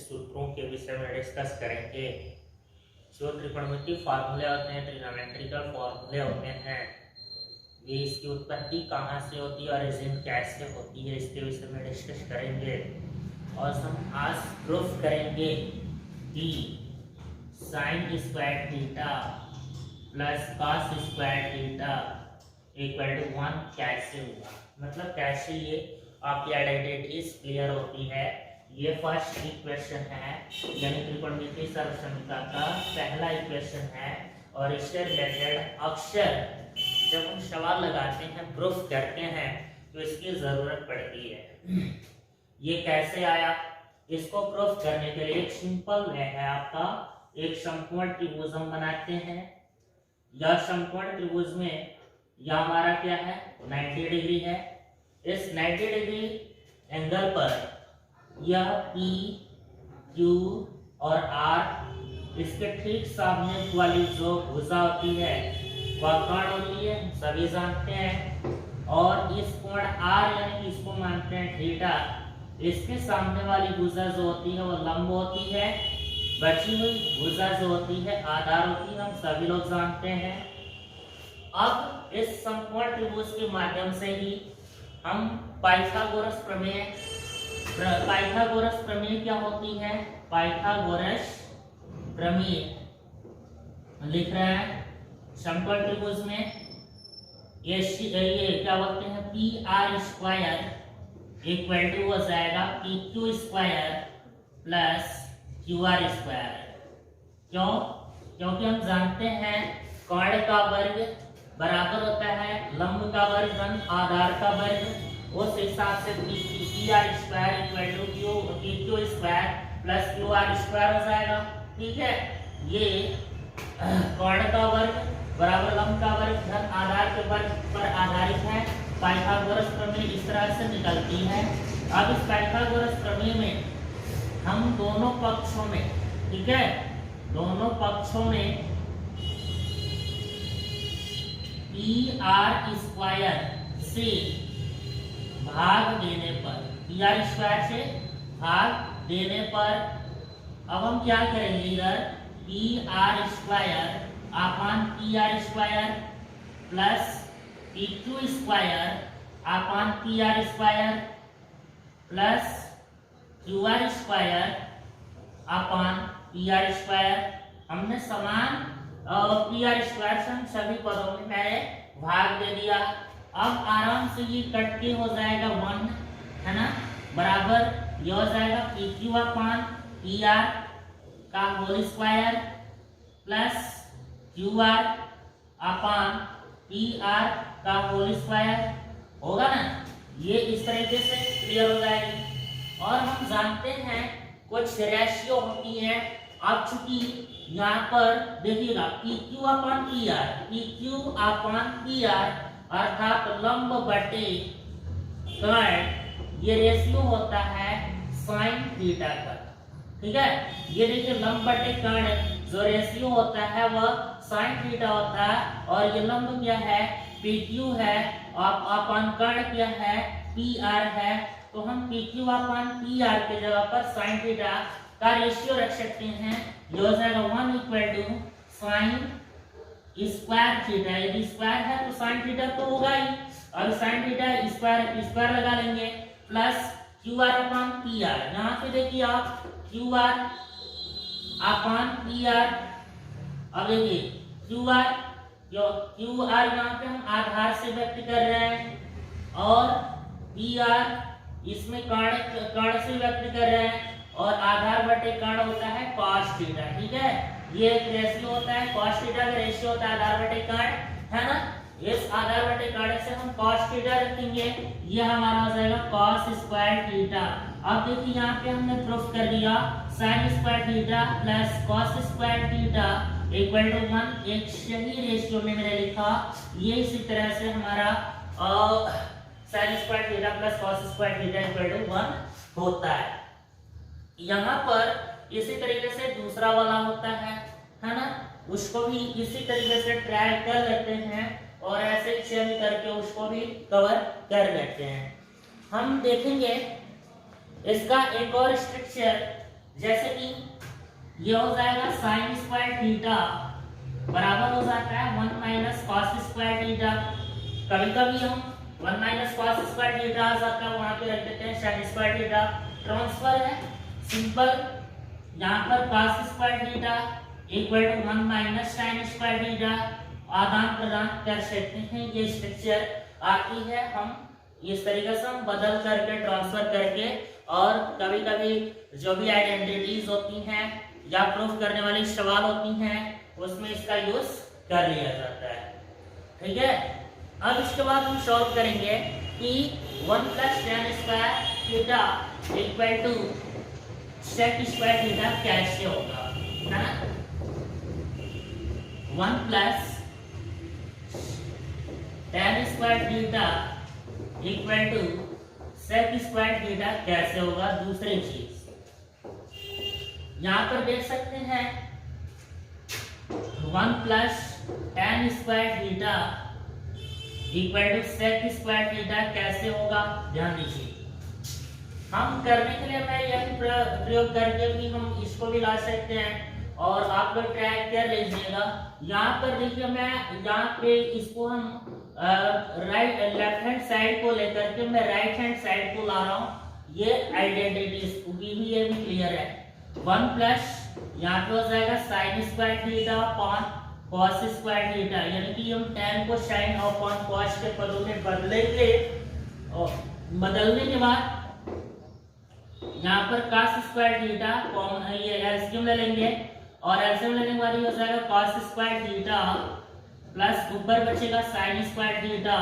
सूत्रों के विषय में डिस्कस करेंगे। जो त्रिकोणमितीय फार्मूले होते हैं, ट्रिग्नोमेट्रिकल फार्मूले होते हैं, ये इसकी उत्पत्ति कहाँ से होती है, ओरिजिन कैसे होती है, इसके विषय में डिस्कस करेंगे। और हम आज प्रूफ करेंगे कि sine square theta plus cos square theta equal to 1 कैसे हुआ, मतलब कैसे ये आपकी आइडेंटिटीज क्लियर होती है। ये फर्स्ट इक्वेशन है, यानी त्रिकोणमितीय सर्वसम्मिता का पहला इक्वेशन है। और इससे रिलेटेड अक्सर जब हम सवाल लगाते हैं, प्रूफ करते हैं, तो इसकी जरूरत पड़ती है। ये कैसे आया, इसको प्रूफ करने के लिए एक सिंपल वे है आपका, एक समकोण त्रिभुज हम बनाते हैं। यह समकोण त्रिभुज में यह हमारा क्या है, 90 डिग्री है। इस 90 डिग्री एंगल पर यह P, Q और R, इसके ठीक सामने वाली जो भुजा होती है वह कोण होती है, सभी जानते हैं। और इस कोण R यानी कि इसको मानते हैं थीटा, इसके सामने वाली भुजा जो होती है वो लंब होती है। बची हुई भुजा जो होती है आधार होती है, हम सभी लोग जानते हैं। अब इस समकोण त्रिभुज के माध्यम से ही हम पाइथागोरस प्रमेय क्या होती है, पाइथागोरस प्रमेय लिख रहे हैं। समकोण त्रिभुज में ये क्या बोलते हैं, P R square equal to हो जाएगा P Q square plus Q R square. क्यों? क्योंकि हम जानते हैं कोण का वर्ग बराबर होता है लंब का वर्ग धन आधार का वर्ग। उस हिसाब से P R square equal to Q square plus Q R square हो जाएगा। ठीक है, ये कोण का वर्ग बराबर लंब का वर्ग धन आधार के वर्ग पर आधारित है। पाइथागोरस प्रमेय इस तरह से निकलती है। अब इस पाइथागोरस प्रमेय में हम दोनों पक्षों में, ठीक है, दोनों पक्षों में पी आर स्क्वायर से भाग देने पर, पी आर स्क्वायर से भाग देने पर अब हम क्या करेंगे, इधर P R square upon P R square plus P Q square upon P R square plus Q R square upon P R square. हमने समान पी आर स्क्वायर से हम सभी पदों में पहले भाग दे दिया। अब आराम से ये कट के हो जाएगा 1, है ना, बराबर ये हो जाएगा P Q upon P R का whole square plus Q R upon P R का होल स्क्वायर, होगा ना। ये इस तरीके से क्लियर हो जाएगी। और हम जानते हैं कुछ रेशियो होती है। अब चूंकि यहाँ पर देखिएगा P Q upon P are, P Q upon P are अर्थात लंब बटे कोण, ये रेशियो होता है साइन थीटा का। ठीक है, ये देखिए लंब बटे कोण जो रेशियो होता है वह साइन थीटा होता है। और ये लंब क्या है, पी क्यू है, अपॉन कोण क्या है, पी आर है। तो हम P Q upon P are के जगह पर साइन थीटा का रेशियो रख सकते हैं। ये हो जाएगा 1 equal to sine square theta. यदि स्क्वायर है तो साइन थीटा तो होगा ही, और साइन थीटा स्क्वायर लगा लेंगे plus Q R upon P are. यहाँ पे देखिए आप Q R upon P are. अब देखिए क्यू आर यहाँ पे हम आधार से व्यक्त कर रहे हैं, और पी आर इसमें कोण से व्यक्त कर रहे हैं, और आधार बटे कोण होता है cos थीटा। ठीक है, ये एक रेशियो होता है, cos थीटा का रेशियो होता है आधार बटे कोण, है ना। इस आधार बटे कोण से हम cos थीटा रखेंगे, ये हमारा हो जाएगा cos स्क्वायर थीटा। अब देखिए यहाँ पे हमने प्रूफ कर दिया sin square theta plus cos square theta equal to 1। एक सही रेशियो में मैंने लिखा, ये इसी तरह से हमारा sin square theta plus cos square theta equal to 1 होता है। यहाँ पर इसी तरीके से दूसरा वाला होता है ना, उसको भी इसी तरीके से ट्राई कर लेते हैं और ऐसे चेंज करके उसको भी कवर कर लेते हैं। हम देखेंगे इसका एक और स्ट्रक्चर जैसे कि ये हो जाएगा साइन स्क्वायर थीटा बराबर हो जाता है 1 माइनस कॉस स्क्वायर थीटा। कभी कभी हम 1 माइनस कॉस स्क्वायर थीटा आ जाता है, वहां पे रख देते हैं साइन स्क्वायर थीटा। ट्रांसफर है सिंपल, यहाँ पर cos square theta equal to 1 minus sine square theta आदान प्रदान कर सकते हैं। ये स्ट्रक्चर आती है, हम इस तरीके से हम बदल करके ट्रांसफर करके, और कभी कभी जो भी आइडेंटिटीज होती हैं या प्रूफ करने वाली सवाल होती हैं उसमें इसका यूज कर लिया जाता है। ठीक है, अब इसके बाद हम सॉल्व करेंगे कि 1 plus tan square theta equal to sec square theta कैसे होगा, है ना। 1 plus tan square theta equal to sec square theta कैसे होगा। दूसरी चीज यहां पर देख सकते हैं 1 plus tan square theta equal to sec square theta कैसे होगा, ध्यान दीजिए। हम करने के लिए मैं यही प्रयोग करके भी हम इसको भी ला सकते हैं, और आप लोग ट्राई कर लीजिएगा। यहाँ पर देखिए मैं यहाँ पे इसको हम राइट लेफ्ट हैंड साइड को लेकर के मैं राइट हैंड साइड को ला रहा हूँ। ये आइडेंटिटीज भी ये भी क्लियर है। 1 प्लस यहाँ पे हो जाएगा sign square theta upon cos square theta, यानी कि हम tan को sin अपॉन cos के पदों में बदलेंगे, और बदलने के बाद यहाँ पर cos स्क्वायर थीटा कॉमन ये एलसीएम ले लेंगे, और एलसीएम लेने के बाद ये हो जाएगा cos स्क्वायर थीटा प्लस ऊपर बचेगा sin स्क्वायर थीटा।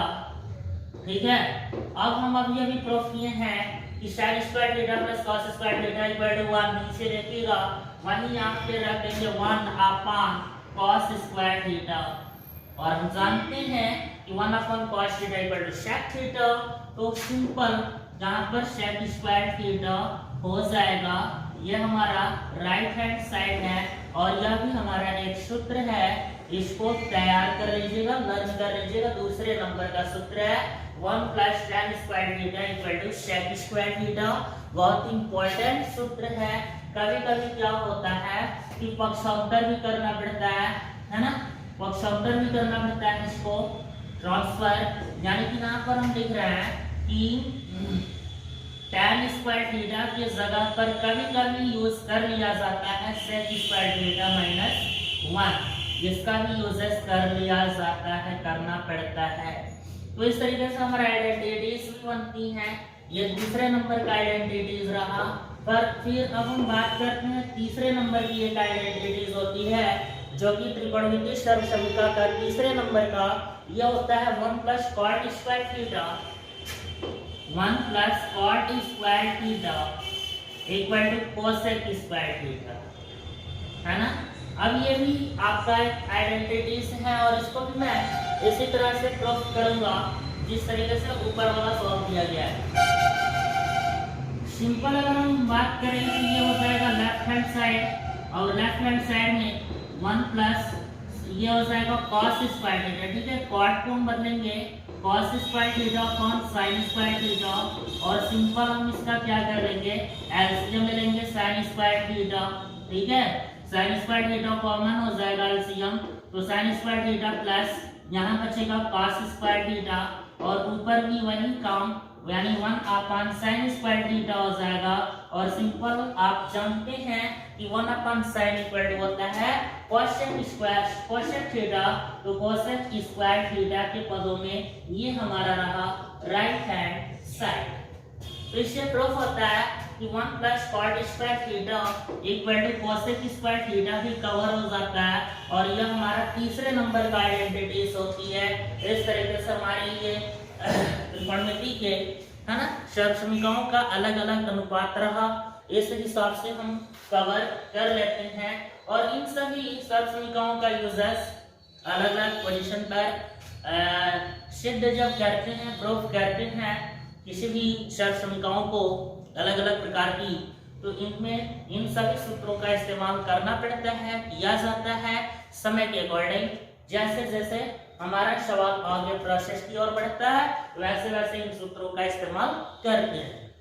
ठीक है, अब हम अभी अभी प्रूफ किए हैं कि sin square theta plus cos square theta equal to 1, नीचे देखिएगा 1 यहाँ पे रख देंगे 1 अपॉन cos स्क्वायर थीटा, और हम जानते हैं कि 1 upon cos theta equal to sec theta. तो सिंपल जहां पर sec स्क्वायर थीटा हो जाएगा, ये हमारा राइट हैंड साइड है, और यह भी हमारा एक सूत्र है, इसको तैयार कर लीजिएगा, लर्न कर लीजिएगा। दूसरे नंबर का सूत्र है 1 plus tan square theta equal to sec square theta. बहुत इंपॉर्टेंट सूत्र है। कभी कभी क्या होता है कि पक्षांतर भी करना पड़ता है ना, पक्षांतर भी करना पड़ता है इसको ट्रांसफर, यानी कि यहाँ पर हम लिख रहे हैं कि tan स्क्वायर थीटा की जगह पर कभी कभी यूज कर लिया जाता है sec स्क्वायर थीटा माइनस 1, जिसका भी यूजेस कर लिया जाता है, करना पड़ता है। तो इस तरीके से हमारा आइडेंटिटीज भी बनती हैं। ये दूसरे नंबर का आइडेंटिटीज रहा। पर फिर अब हम बात करते हैं तीसरे नंबर की एक आइडेंटिटीज होती है, जो कि त्रिकोणमितीय सर्वसम्मिका का तीसरे नंबर का यह होता है 1 plus cot square theta, 1 plus cot square theta equal to cosec square theta, है ना। अब ये भी आपका एक आइडेंटिटीज है, और इसको भी मैं इसी तरह से प्रूफ करूंगा जिस तरीके से ऊपर वाला सॉल्व किया गया है। सिंपल अगर हम बात करें तो ये हो जाएगा लेफ्ट हैंड साइड, और लेफ्ट हैंड साइड में 1 प्लस ये हो जाएगा cos स्क्वायर थीटा। ठीक है, cot को हम बदलेंगे cos square theta upon sin square theta, और सिंपल हम इसका क्या कर लेंगे, एलसीएम ले लेंगे sin स्क्वायर थीटा। ठीक है, sin स्क्वायर थीटा कॉमन हो जाएगा एलसीएम, तो sin स्क्वायर थीटा प्लस यहाँ बचेगा cos स्क्वायर थीटा, और ऊपर भी वही काम, यानी 1 अपॉन sin स्क्वायर थीटा हो जाएगा। और सिंपल आप जानते हैं कि 1 अपॉन sin इक्वल टू होता है cosec स्क्वायर cosec थीटा, तो cosec स्क्वायर थीटा के पदों में ये हमारा रहा राइट हैंड साइड। तो इससे प्रूफ होता है कि 1 plus cot square theta equal to cosec square theta भी कवर हो जाता है, और यह हमारा तीसरे नंबर का आइडेंटिटीज होती है। इस तरीके से हमारी ये त्रिकोणमिति के, है ना, सर्वसम्मिकाओं का अलग अलग अनुपात रहा, इस हिसाब से हम कवर कर लेते हैं। और इन सभी सर्वसम्मिकाओं का यूजेस अलग अलग पोजीशन पर सिद्ध जब करते हैं, प्रूफ करते हैं किसी भी सर्वसम्मिकाओं को अलग अलग प्रकार की, तो इनमें इन सभी सूत्रों का इस्तेमाल करना पड़ता है, किया जाता है समय के अकॉर्डिंग। जैसे जैसे हमारा सवाल आगे प्रोसेस की ओर बढ़ता है, वैसे वैसे इन सूत्रों का इस्तेमाल करते हैं।